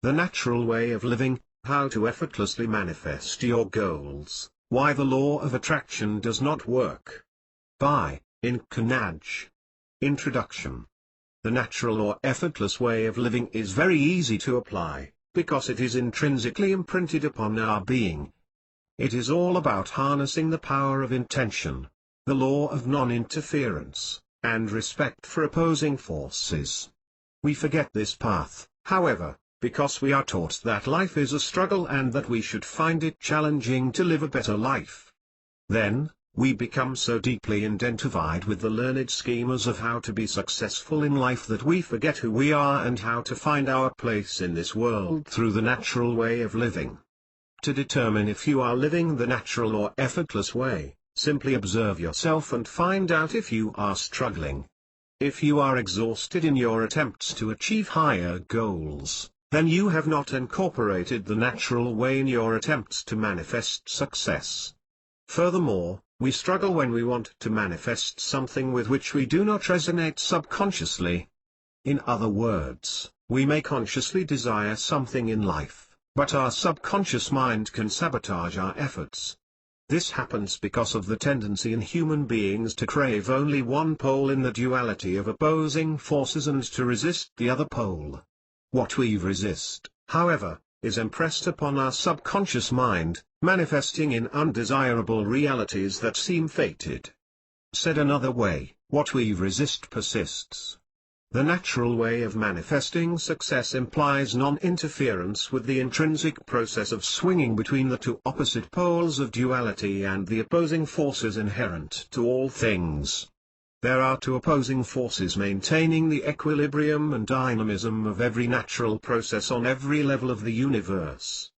The natural way of living, how to effortlessly manifest your goals, why the law of attraction does not work. By Incarnage. Introduction. The natural or effortless way of living is very easy to apply, because it is intrinsically imprinted upon our being. It is all about harnessing the power of intention, the law of non-interference, and respect for opposing forces. We forget this path, however, because we are taught that life is a struggle and that we should find it challenging to live a better life. Then, we become so deeply identified with the learned schemas of how to be successful in life that we forget who we are and how to find our place in this world through the natural way of living. To determine if you are living the natural or effortless way, simply observe yourself and find out if you are struggling. If you are exhausted in your attempts to achieve higher goals, then you have not incorporated the natural way in your attempts to manifest success. Furthermore, we struggle when we want to manifest something with which we do not resonate subconsciously. In other words, we may consciously desire something in life, but our subconscious mind can sabotage our efforts. This happens because of the tendency in human beings to crave only one pole in the duality of opposing forces and to resist the other pole. What we resist, however, is impressed upon our subconscious mind, manifesting in undesirable realities that seem fated. Said another way, what we resist persists. The natural way of manifesting success implies non-interference with the intrinsic process of swinging between the two opposite poles of duality and the opposing forces inherent to all things. There are two opposing forces maintaining the equilibrium and dynamism of every natural process on every level of the universe.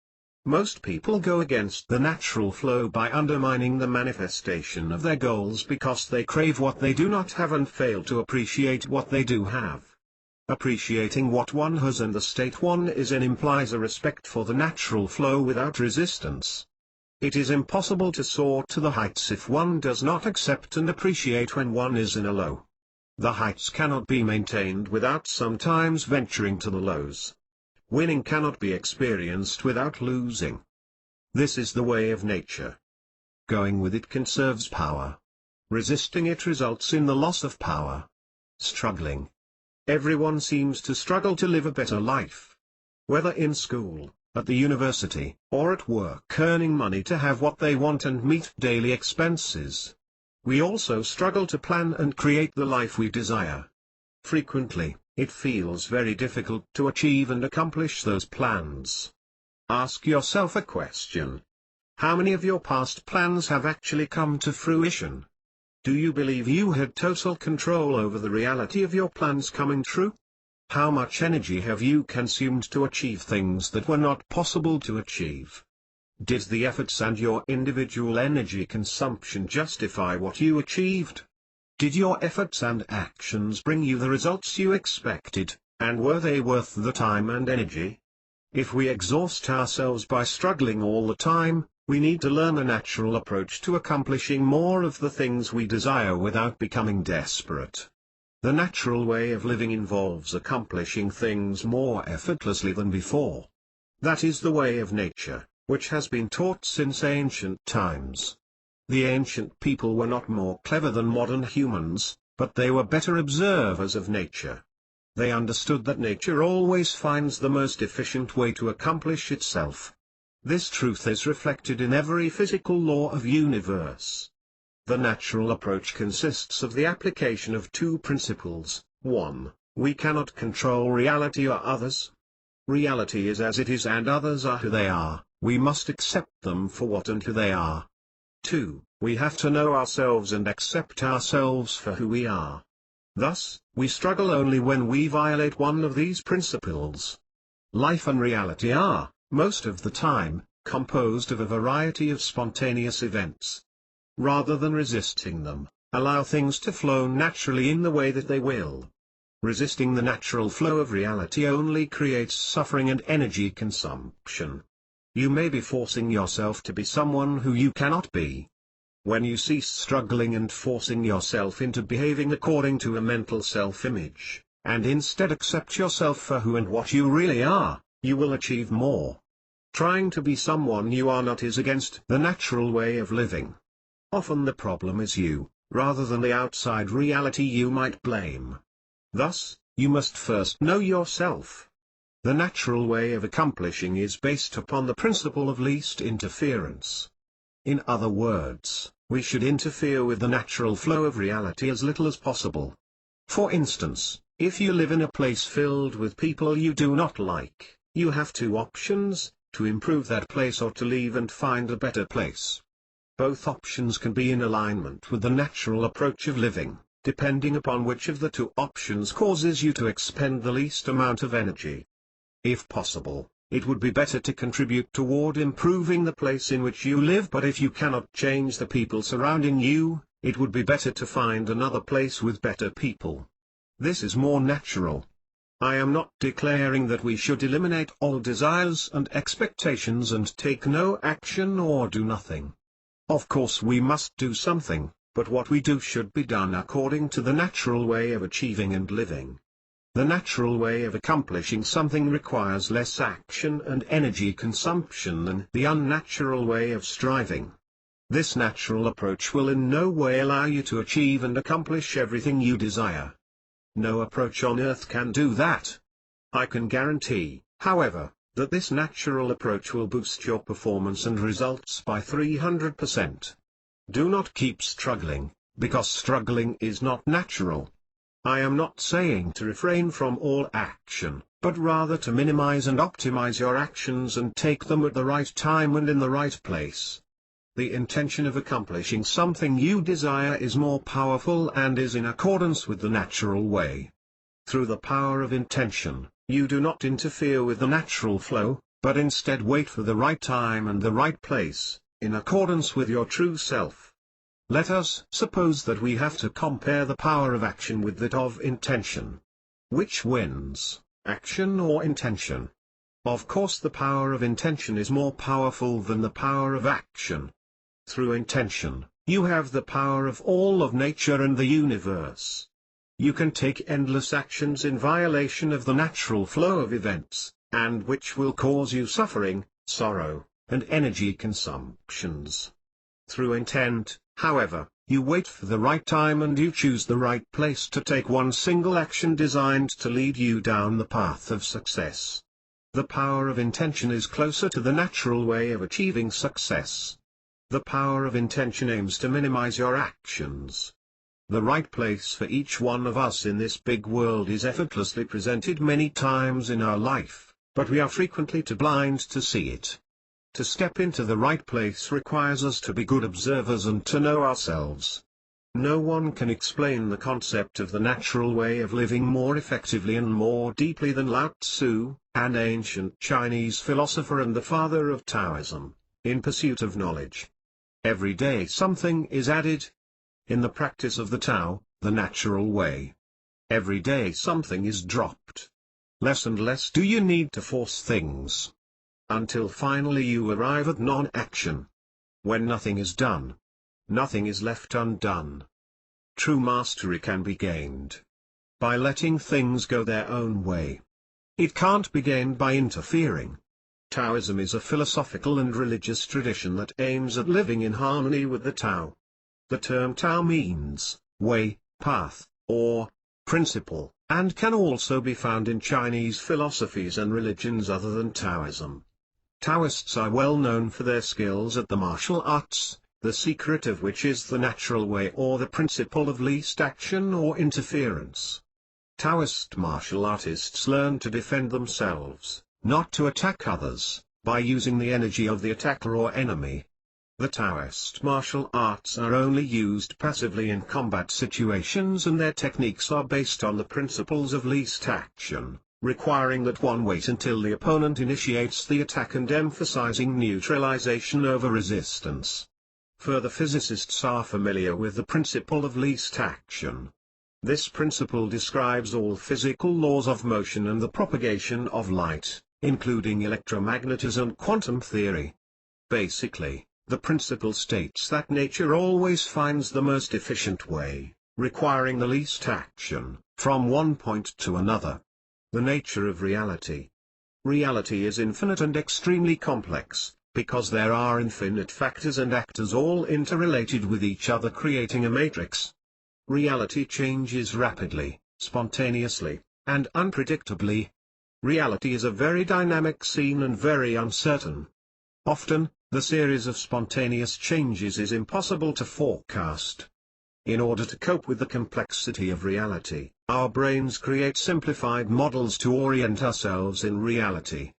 Most people go against the natural flow by undermining the manifestation of their goals because they crave what they do not have and fail to appreciate what they do have. Appreciating what one has and the state one is in implies a respect for the natural flow without resistance. It is impossible to soar to the heights if one does not accept and appreciate when one is in a low. The heights cannot be maintained without sometimes venturing to the lows. Winning cannot be experienced without losing. This is the way of nature. Going with it conserves power. Resisting it results in the loss of power. Struggling. Everyone seems to struggle to live a better life. Whether in school, at the university, or at work earning money to have what they want and meet daily expenses. We also struggle to plan and create the life we desire. Frequently, it feels very difficult to achieve and accomplish those plans. Ask yourself a question. How many of your past plans have actually come to fruition? Do you believe you had total control over the reality of your plans coming true? How much energy have you consumed to achieve things that were not possible to achieve? Did the efforts and your individual energy consumption justify what you achieved? Did your efforts and actions bring you the results you expected, and were they worth the time and energy? If we exhaust ourselves by struggling all the time, we need to learn a natural approach to accomplishing more of the things we desire without becoming desperate. The natural way of living involves accomplishing things more effortlessly than before. That is the way of nature, which has been taught since ancient times. The ancient people were not more clever than modern humans, but they were better observers of nature. They understood that nature always finds the most efficient way to accomplish itself. This truth is reflected in every physical law of universe. The natural approach consists of the application of two principles. 1. We cannot control reality or others. Reality is as it is and others are who they are, we must accept them for what and who they are. 2. We have to know ourselves and accept ourselves for who we are. Thus, we struggle only when we violate one of these principles. Life and reality are, most of the time, composed of a variety of spontaneous events. Rather than resisting them, allow things to flow naturally in the way that they will. Resisting the natural flow of reality only creates suffering and energy consumption. You may be forcing yourself to be someone who you cannot be. When you cease struggling and forcing yourself into behaving according to a mental self-image, and instead accept yourself for who and what you really are, you will achieve more. Trying to be someone you are not is against the natural way of living. Often the problem is you, rather than the outside reality you might blame. Thus, you must first know yourself. The natural way of accomplishing is based upon the principle of least interference. In other words, we should interfere with the natural flow of reality as little as possible. For instance, if you live in a place filled with people you do not like, you have two options: to improve that place or to leave and find a better place. Both options can be in alignment with the natural approach of living, depending upon which of the two options causes you to expend the least amount of energy. If possible, it would be better to contribute toward improving the place in which you live, but if you cannot change the people surrounding you, it would be better to find another place with better people. This is more natural. I am not declaring that we should eliminate all desires and expectations and take no action or do nothing. Of course we must do something, but what we do should be done according to the natural way of achieving and living. The natural way of accomplishing something requires less action and energy consumption than the unnatural way of striving. This natural approach will in no way allow you to achieve and accomplish everything you desire. No approach on earth can do that. I can guarantee, however, that this natural approach will boost your performance and results by 300%. Do not keep struggling, because struggling is not natural. I am not saying to refrain from all action, but rather to minimize and optimize your actions and take them at the right time and in the right place. The intention of accomplishing something you desire is more powerful and is in accordance with the natural way. Through the power of intention, you do not interfere with the natural flow, but instead wait for the right time and the right place, in accordance with your true self. Let us suppose that we have to compare the power of action with that of intention. Which wins, action or intention? Of course the power of intention is more powerful than the power of action. Through intention, you have the power of all of nature and the universe. You can take endless actions in violation of the natural flow of events, and which will cause you suffering, sorrow, and energy consumptions. Through intent, however, you wait for the right time and you choose the right place to take one single action designed to lead you down the path of success. The power of intention is closer to the natural way of achieving success. The power of intention aims to minimize your actions. The right place for each one of us in this big world is effortlessly presented many times in our life, but we are frequently too blind to see it. To step into the right place requires us to be good observers and to know ourselves. No one can explain the concept of the natural way of living more effectively and more deeply than Lao Tzu, an ancient Chinese philosopher and the father of Taoism, in pursuit of knowledge. Every day something is added. In the practice of the Tao, the natural way, every day something is dropped. Less and less do you need to force things, until finally you arrive at non-action. When nothing is done, nothing is left undone. True mastery can be gained by letting things go their own way. It can't be gained by interfering. Taoism is a philosophical and religious tradition that aims at living in harmony with the Tao. The term Tao means way, path, or principle, and can also be found in Chinese philosophies and religions other than Taoism. Taoists are well known for their skills at the martial arts, the secret of which is the natural way or the principle of least action or interference. Taoist martial artists learn to defend themselves, not to attack others, by using the energy of the attacker or enemy. The Taoist martial arts are only used passively in combat situations, and their techniques are based on the principles of least action, requiring that one wait until the opponent initiates the attack and emphasizing neutralization over resistance. Further, physicists are familiar with the principle of least action. This principle describes all physical laws of motion and the propagation of light, including electromagnetism and quantum theory. Basically, the principle states that nature always finds the most efficient way, requiring the least action, from one point to another. The nature of reality. Reality is infinite and extremely complex, because there are infinite factors and actors all interrelated with each other creating a matrix. Reality changes rapidly, spontaneously, and unpredictably. Reality is a very dynamic scene and very uncertain. Often, the series of spontaneous changes is impossible to forecast. In order to cope with the complexity of reality, our brains create simplified models to orient ourselves in reality.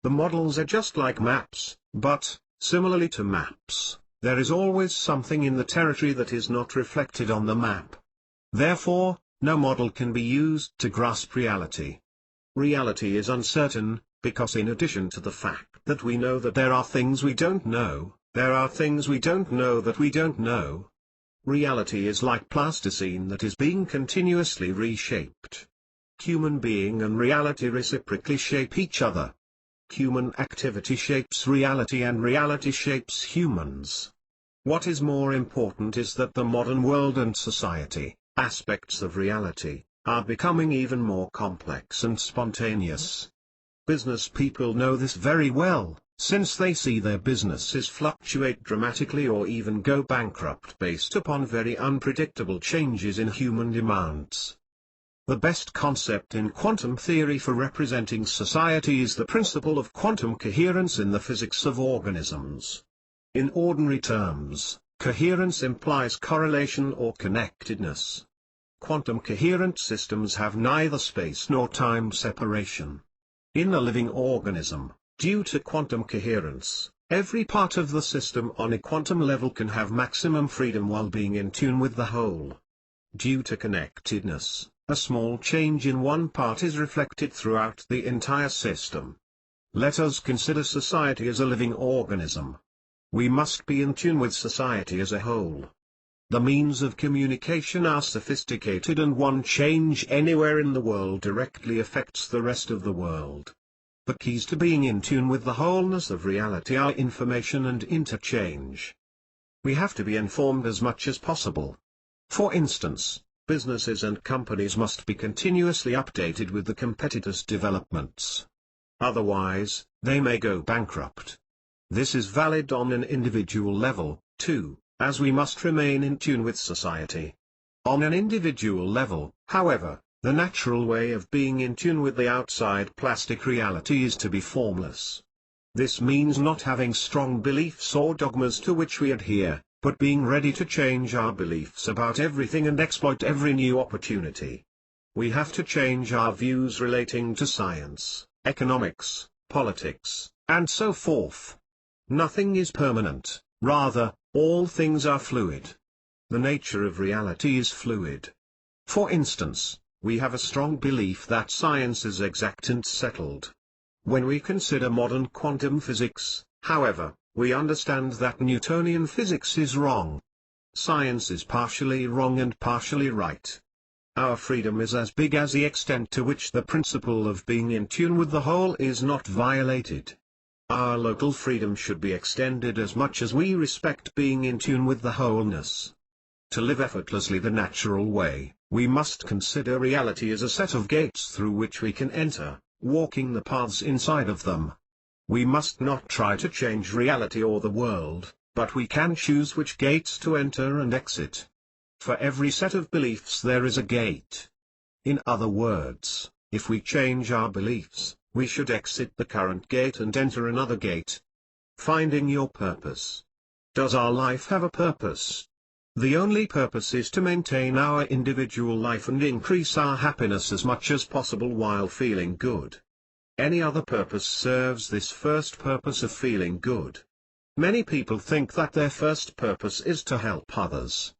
The models are just like maps, but, similarly to maps, there is always something in the territory that is not reflected on the map. Therefore, no model can be used to grasp reality. Reality is uncertain, because in addition to the fact that we know that there are things we don't know, there are things we don't know that we don't know. Reality is like plasticine that is being continuously reshaped. Human being and reality reciprocally shape each other. Human activity shapes reality and reality shapes humans. What is more important is that the modern world and society, aspects of reality, are becoming even more complex and spontaneous. Business people know this very well, since they see their businesses fluctuate dramatically or even go bankrupt based upon very unpredictable changes in human demands. The best concept in quantum theory for representing society is the principle of quantum coherence in the physics of organisms. In ordinary terms, coherence implies correlation or connectedness. Quantum coherent systems have neither space nor time separation. In a living organism, due to quantum coherence, every part of the system on a quantum level can have maximum freedom while being in tune with the whole. Due to connectedness, a small change in one part is reflected throughout the entire system. Let us consider society as a living organism. We must be in tune with society as a whole. The means of communication are sophisticated and one change anywhere in the world directly affects the rest of the world. The keys to being in tune with the wholeness of reality are information and interchange. We have to be informed as much as possible. For instance, businesses and companies must be continuously updated with the competitors' developments. Otherwise, they may go bankrupt. This is valid on an individual level, too, as we must remain in tune with society. On an individual level, however, the natural way of being in tune with the outside plastic reality is to be formless. This means not having strong beliefs or dogmas to which we adhere, but being ready to change our beliefs about everything and exploit every new opportunity. We have to change our views relating to science, economics, politics, and so forth. Nothing is permanent, rather, all things are fluid. The nature of reality is fluid. For instance, we have a strong belief that science is exact and settled. When we consider modern quantum physics, however, we understand that Newtonian physics is wrong. Science is partially wrong and partially right. Our freedom is as big as the extent to which the principle of being in tune with the whole is not violated. Our local freedom should be extended as much as we respect being in tune with the wholeness. To live effortlessly the natural way, we must consider reality as a set of gates through which we can enter, walking the paths inside of them. We must not try to change reality or the world, but we can choose which gates to enter and exit. For every set of beliefs there is a gate. In other words, if we change our beliefs, we should exit the current gate and enter another gate. Finding your purpose. Does our life have a purpose? The only purpose is to maintain our individual life and increase our happiness as much as possible while feeling good. Any other purpose serves this first purpose of feeling good. Many people think that their first purpose is to help others.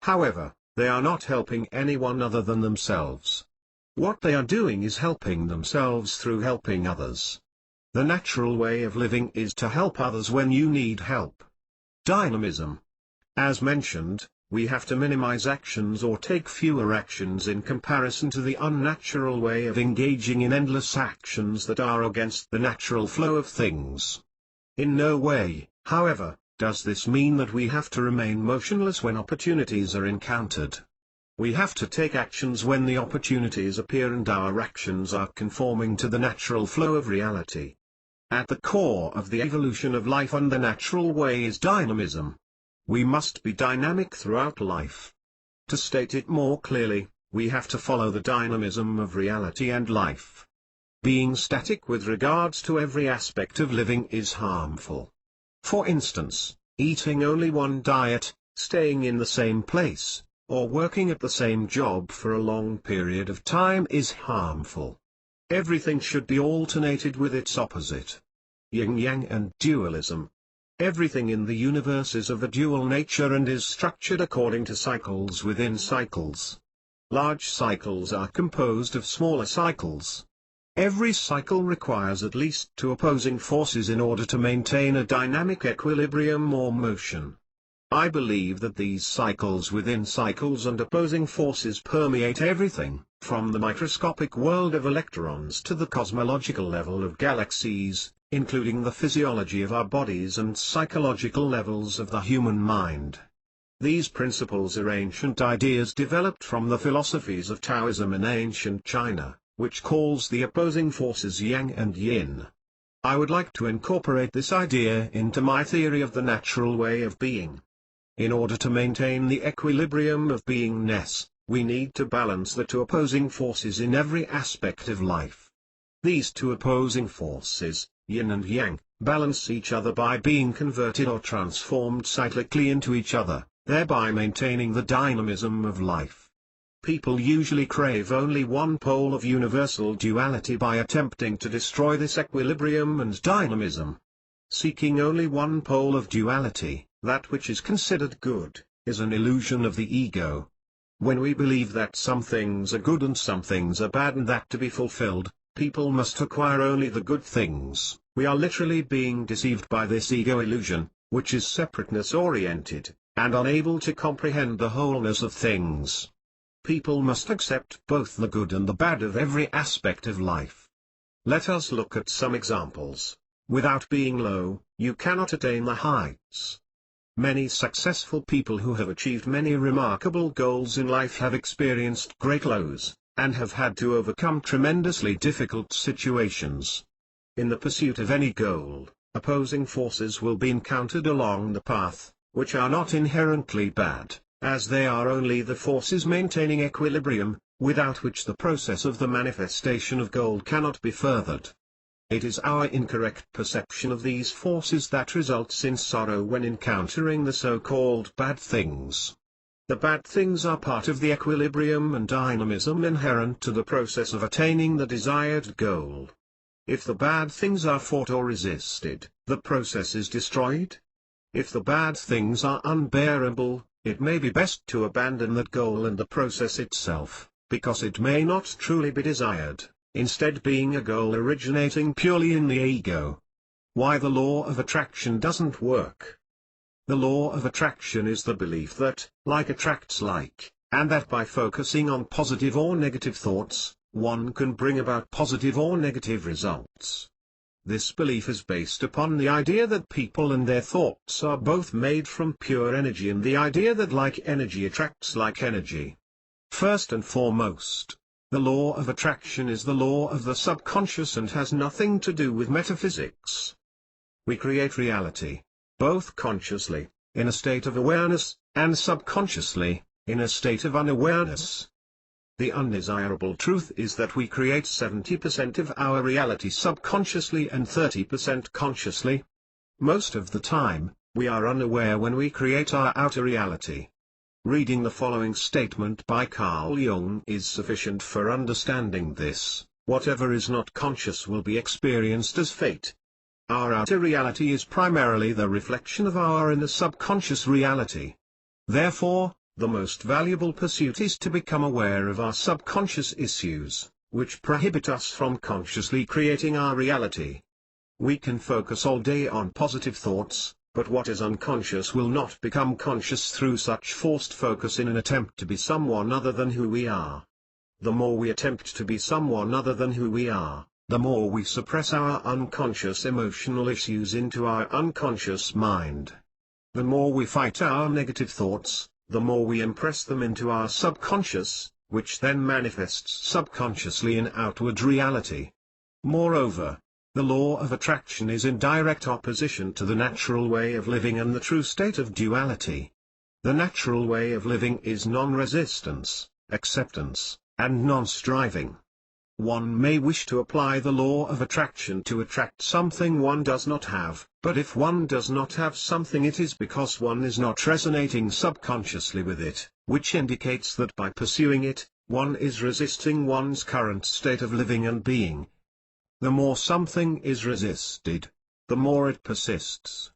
However, they are not helping anyone other than themselves. What they are doing is helping themselves through helping others. The natural way of living is to help others when you need help. Dynamism. As mentioned, we have to minimize actions or take fewer actions in comparison to the unnatural way of engaging in endless actions that are against the natural flow of things. In no way, however, does this mean that we have to remain motionless when opportunities are encountered. We have to take actions when the opportunities appear and our actions are conforming to the natural flow of reality. At the core of the evolution of life and the natural way is dynamism. We must be dynamic throughout life. To state it more clearly, we have to follow the dynamism of reality and life. Being static with regards to every aspect of living is harmful. For instance, eating only one diet, staying in the same place, or working at the same job for a long period of time is harmful. Everything should be alternated with its opposite. Yin-yang and dualism. Everything in the universe is of a dual nature and is structured according to cycles within cycles. Large cycles are composed of smaller cycles. Every cycle requires at least two opposing forces in order to maintain a dynamic equilibrium or motion. I believe that these cycles within cycles and opposing forces permeate everything, from the microscopic world of electrons to the cosmological level of galaxies, including the physiology of our bodies and psychological levels of the human mind. These principles are ancient ideas developed from the philosophies of Taoism in ancient China, which calls the opposing forces yang and yin. I would like to incorporate this idea into my theory of the natural way of being. In order to maintain the equilibrium of beingness, we need to balance the two opposing forces in every aspect of life. These two opposing forces, yin and yang, balance each other by being converted or transformed cyclically into each other, thereby maintaining the dynamism of life. People usually crave only one pole of universal duality by attempting to destroy this equilibrium and dynamism. Seeking only one pole of duality, that which is considered good, is an illusion of the ego. When we believe that some things are good and some things are bad and that to be fulfilled, people must acquire only the good things, we are literally being deceived by this ego illusion, which is separateness-oriented, and unable to comprehend the wholeness of things. People must accept both the good and the bad of every aspect of life. Let us look at some examples. Without being low, you cannot attain the heights. Many successful people who have achieved many remarkable goals in life have experienced great lows, and have had to overcome tremendously difficult situations. In the pursuit of any goal, opposing forces will be encountered along the path, which are not inherently bad, as they are only the forces maintaining equilibrium, without which the process of the manifestation of goal cannot be furthered. It is our incorrect perception of these forces that results in sorrow when encountering the so-called bad things. The bad things are part of the equilibrium and dynamism inherent to the process of attaining the desired goal. If the bad things are fought or resisted, the process is destroyed. If the bad things are unbearable, it may be best to abandon that goal and the process itself, because it may not truly be desired, instead being a goal originating purely in the ego. Why the law of attraction doesn't work. The law of attraction is the belief that, like attracts like, and that by focusing on positive or negative thoughts, one can bring about positive or negative results. This belief is based upon the idea that people and their thoughts are both made from pure energy and the idea that like energy attracts like energy. First and foremost, the law of attraction is the law of the subconscious and has nothing to do with metaphysics. We create reality, both consciously, in a state of awareness, and subconsciously, in a state of unawareness. The undesirable truth is that we create 70% of our reality subconsciously and 30% consciously. Most of the time, we are unaware when we create our outer reality. Reading the following statement by Carl Jung is sufficient for understanding this: whatever is not conscious will be experienced as fate. Our outer reality is primarily the reflection of our inner subconscious reality. Therefore, the most valuable pursuit is to become aware of our subconscious issues, which prohibit us from consciously creating our reality. We can focus all day on positive thoughts, but what is unconscious will not become conscious through such forced focus in an attempt to be someone other than who we are. The more we attempt to be someone other than who we are, the more we suppress our unconscious emotional issues into our unconscious mind. The more we fight our negative thoughts, the more we impress them into our subconscious, which then manifests subconsciously in outward reality. Moreover, the law of attraction is in direct opposition to the natural way of living and the true state of duality. The natural way of living is non-resistance, acceptance, and non-striving. One may wish to apply the law of attraction to attract something one does not have, but if one does not have something, it is because one is not resonating subconsciously with it, which indicates that by pursuing it, one is resisting one's current state of living and being. The more something is resisted, the more it persists.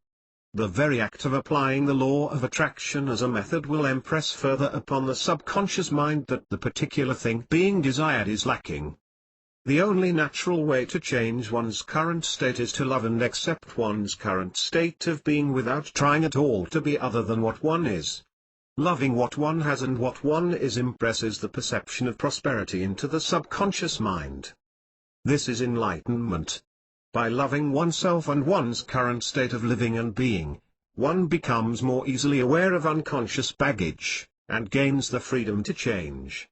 The very act of applying the law of attraction as a method will impress further upon the subconscious mind that the particular thing being desired is lacking. The only natural way to change one's current state is to love and accept one's current state of being without trying at all to be other than what one is. Loving what one has and what one is impresses the perception of prosperity into the subconscious mind. This is enlightenment. By loving oneself and one's current state of living and being, one becomes more easily aware of unconscious baggage, and gains the freedom to change.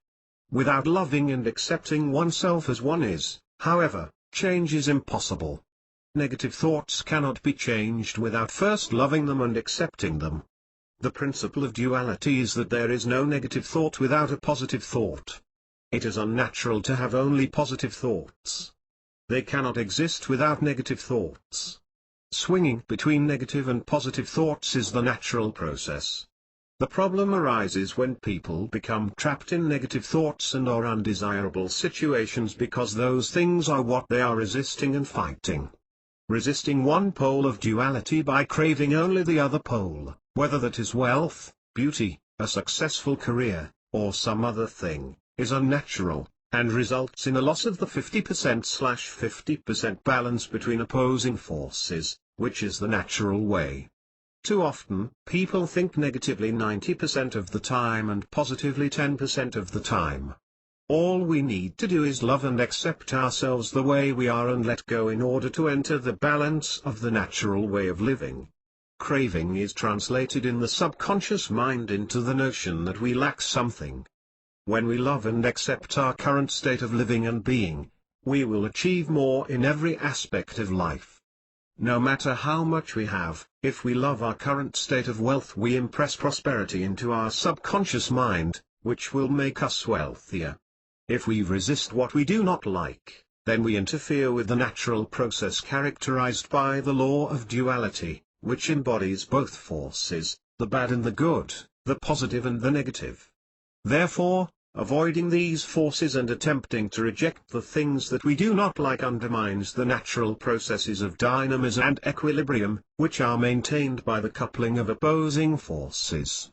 Without loving and accepting oneself as one is, however, change is impossible. Negative thoughts cannot be changed without first loving them and accepting them. The principle of duality is that there is no negative thought without a positive thought. It is unnatural to have only positive thoughts. They cannot exist without negative thoughts. Swinging between negative and positive thoughts is the natural process. The problem arises when people become trapped in negative thoughts and or undesirable situations because those things are what they are resisting and fighting. Resisting one pole of duality by craving only the other pole, whether that is wealth, beauty, a successful career, or some other thing, is unnatural, and results in a loss of the 50%/50% balance between opposing forces, which is the natural way. Too often, people think negatively 90% of the time and positively 10% of the time. All we need to do is love and accept ourselves the way we are and let go in order to enter the balance of the natural way of living. Craving is translated in the subconscious mind into the notion that we lack something. When we love and accept our current state of living and being, we will achieve more in every aspect of life. No matter how much we have, if we love our current state of wealth, we impress prosperity into our subconscious mind, which will make us wealthier. If we resist what we do not like, then we interfere with the natural process characterized by the law of duality, which embodies both forces, the bad and the good, the positive and the negative. Therefore, avoiding these forces and attempting to reject the things that we do not like undermines the natural processes of dynamism and equilibrium, which are maintained by the coupling of opposing forces.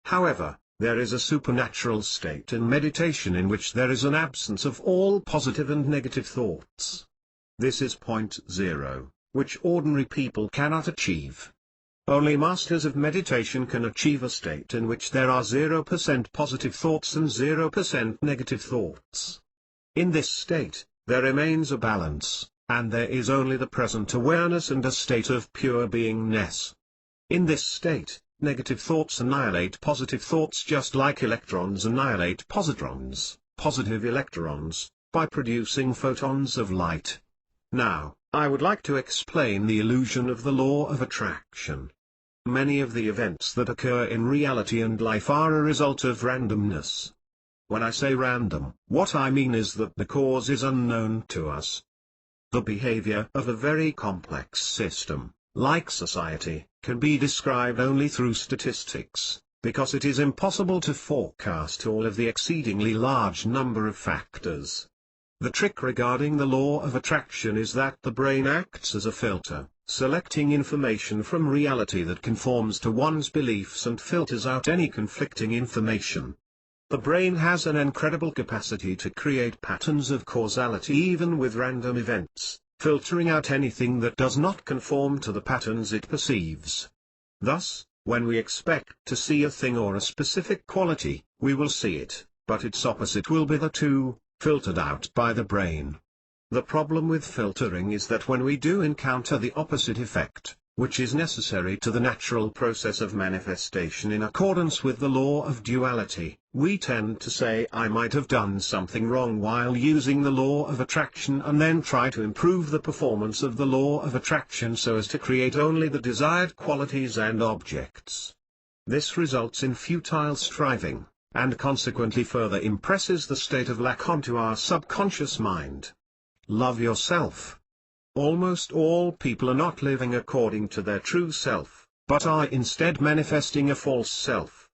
However, there is a supernatural state in meditation in which there is an absence of all positive and negative thoughts. This is point zero, which ordinary people cannot achieve. Only masters of meditation can achieve a state in which there are 0% positive thoughts and 0% negative thoughts. In this state, there remains a balance, and there is only the present awareness and a state of pure beingness. In this state, negative thoughts annihilate positive thoughts just like electrons annihilate positrons, positive electrons, by producing photons of light. Now, I would like to explain the illusion of the law of attraction. Many of the events that occur in reality and life are a result of randomness. When I say random, what I mean is that the cause is unknown to us. The behavior of a very complex system, like society, can be described only through statistics, because it is impossible to forecast all of the exceedingly large number of factors. The trick regarding the law of attraction is that the brain acts as a filter, selecting information from reality that conforms to one's beliefs and filters out any conflicting information. The brain has an incredible capacity to create patterns of causality even with random events, filtering out anything that does not conform to the patterns it perceives. Thus, when we expect to see a thing or a specific quality, we will see it, but its opposite will be the two, filtered out by the brain. The problem with filtering is that when we do encounter the opposite effect, which is necessary to the natural process of manifestation in accordance with the law of duality, we tend to say I might have done something wrong while using the law of attraction and then try to improve the performance of the law of attraction so as to create only the desired qualities and objects. This results in futile striving, and consequently further impresses the state of lack onto our subconscious mind. Love yourself. Almost all people are not living according to their true self, but are instead manifesting a false self.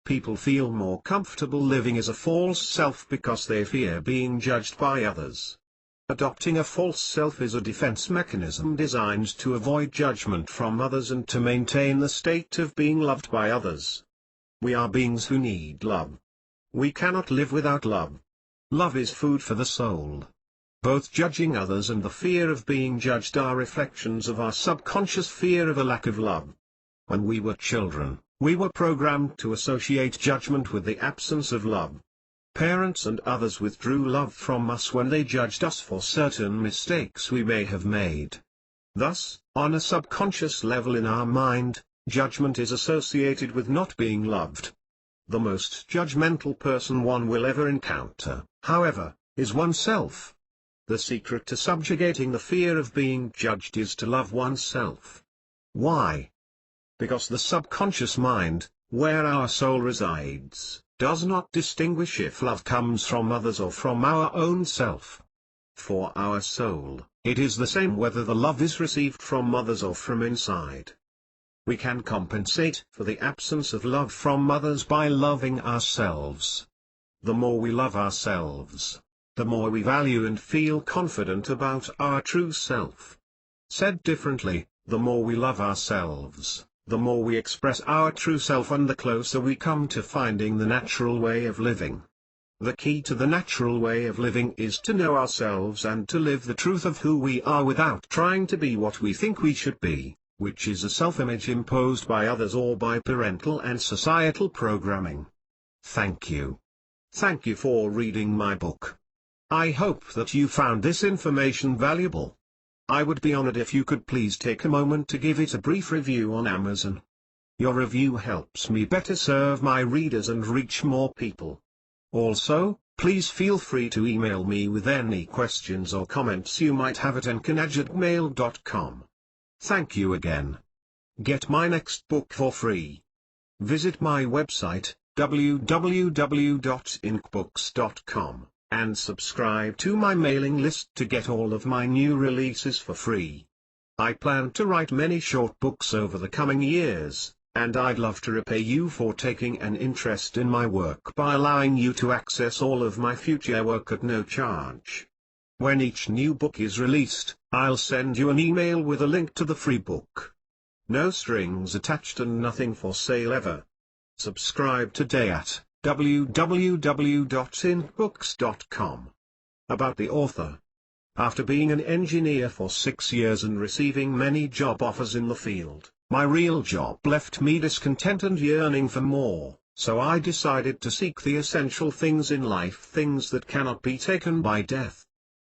People feel more comfortable living as a false self because they fear being judged by others. Adopting a false self is a defense mechanism designed to avoid judgment from others and to maintain the state of being loved by others. We are beings who need love. We cannot live without love. Love is food for the soul. Both judging others and the fear of being judged are reflections of our subconscious fear of a lack of love. When we were children, we were programmed to associate judgment with the absence of love. Parents and others withdrew love from us when they judged us for certain mistakes we may have made. Thus, on a subconscious level in our mind, judgment is associated with not being loved. The most judgmental person one will ever encounter, however, is oneself. The secret to subjugating the fear of being judged is to love oneself. Why? Because the subconscious mind, where our soul resides, does not distinguish if love comes from others or from our own self. For our soul, it is the same whether the love is received from others or from inside. We can compensate for the absence of love from others by loving ourselves. The more we love ourselves, the more we value and feel confident about our true self. Said differently, the more we love ourselves, the more we express our true self and the closer we come to finding the natural way of living. The key to the natural way of living is to know ourselves and to live the truth of who we are without trying to be what we think we should be, which is a self-image imposed by others or by parental and societal programming. Thank you. Thank you for reading my book. I hope that you found this information valuable. I would be honored if you could please take a moment to give it a brief review on Amazon. Your review helps me better serve my readers and reach more people. Also, please feel free to email me with any questions or comments you might have at nknadj@gmail.com. Thank you again. Get my next book for free. Visit my website, www.inkbooks.com. and subscribe to my mailing list to get all of my new releases for free. I plan to write many short books over the coming years, and I'd love to repay you for taking an interest in my work by allowing you to access all of my future work at no charge. When each new book is released, I'll send you an email with a link to the free book. No strings attached and nothing for sale ever. Subscribe today at www.inkbooks.com. About the author. After being an engineer for 6 years and receiving many job offers in the field, my real job left me discontent and yearning for more, so I decided to seek the essential things in life, things that cannot be taken by death.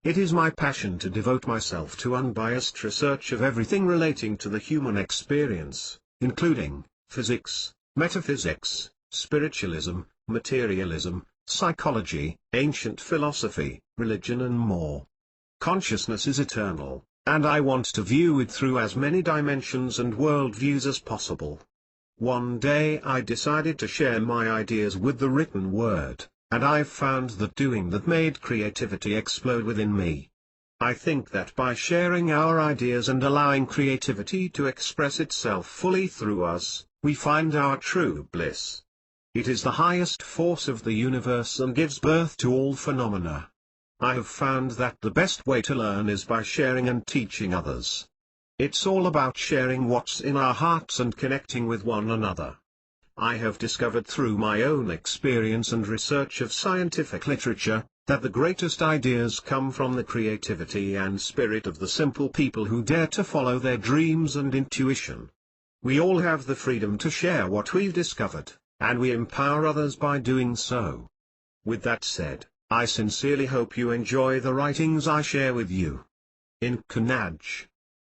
It is my passion to devote myself to unbiased research of everything relating to the human experience, including physics, metaphysics, spiritualism, materialism, psychology, ancient philosophy, religion and more. Consciousness is eternal, and I want to view it through as many dimensions and worldviews as possible. One day I decided to share my ideas with the written word, and I've found that doing that made creativity explode within me. I think that by sharing our ideas and allowing creativity to express itself fully through us, we find our true bliss. It is the highest force of the universe and gives birth to all phenomena. I have found that the best way to learn is by sharing and teaching others. It's all about sharing what's in our hearts and connecting with one another. I have discovered through my own experience and research of scientific literature, that the greatest ideas come from the creativity and spirit of the simple people who dare to follow their dreams and intuition. We all have the freedom to share what we've discovered, and we empower others by doing so. With that said, I sincerely hope you enjoy the writings I share with you. Inknadj.